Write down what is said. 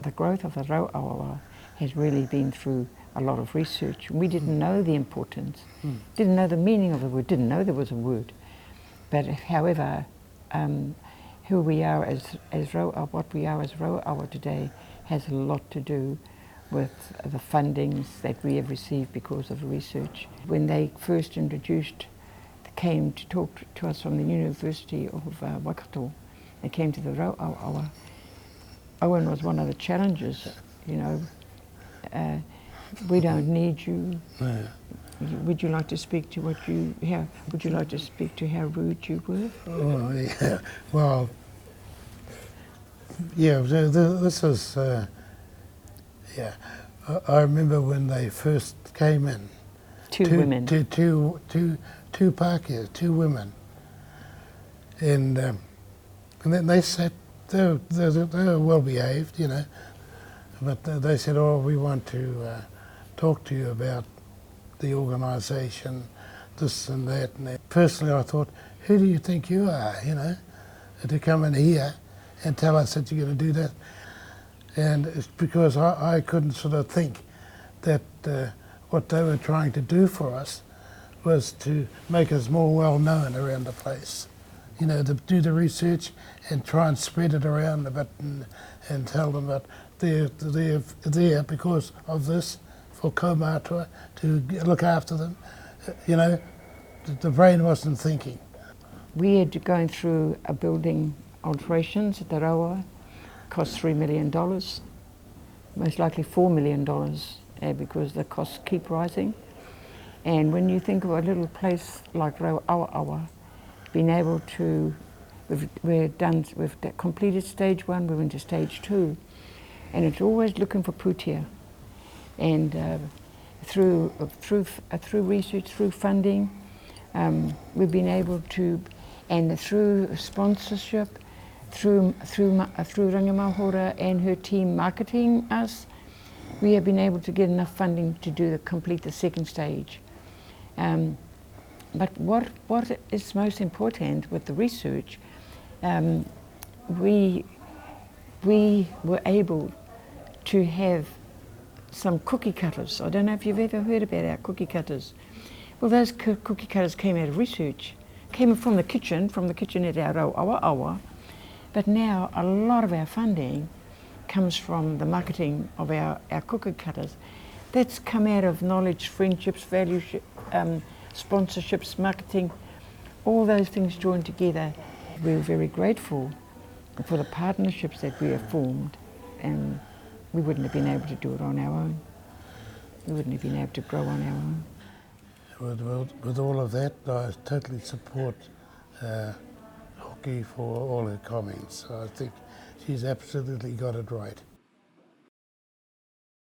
The growth of the Rauawa has really been through a lot of research. We didn't know the importance, didn't know the meaning of the word, didn't know there was a word. But however, who we are as Rauawa, what we are as Rauawa today has a lot to do with the fundings that we have received because of the research. When they first came to talk to us from the University of Waikato, they came to the Rauawa. Owen was one of the challenges, you know, we don't need you. No. Would you like to speak to would you like to speak to how rude you were? Oh, yeah. Well, yeah, this is, yeah. I remember when they first came in. Two women. Two Pākehā, two women. And then they sat, they were well behaved, you know, but they said, oh, we want to talk to you about the organisation, this and that. And that. Personally, I thought, who do you think you are, you know, to come in here and tell us that you're going to do that? And it's because I couldn't sort of think that what they were trying to do for us was to make us more well known around the place. You know, to do the research and try and spread it around a bit and tell them that they're there because of this, for Kaumātua, to look after them. You know, the brain wasn't thinking. We had going through a building alterations at the Rauawa, cost $3 million, most likely $4 million, because the costs keep rising. And when you think of a little place like Rauawa, being able to, we've completed stage 1, we're into stage 2, and it's always looking for pūtea. And through research, through funding, we've been able to, and through sponsorship, through Rangamahora and her team marketing us, we have been able to get enough funding to complete the second stage. But what is most important with the research, we were able to have some cookie cutters. I don't know if you've ever heard about our cookie cutters. Well, those cookie cutters came out of research, came from the kitchen at our Rauawa, but now a lot of our funding comes from the marketing of our cookie cutters. That's come out of knowledge, friendships, values, sponsorships, marketing, all those things joined together. We're very grateful for the partnerships that we have formed, and we wouldn't have been able to do it on our own. We wouldn't have been able to grow on our own. With all of that, I totally support Hoki for all her comments. I think she's absolutely got it right.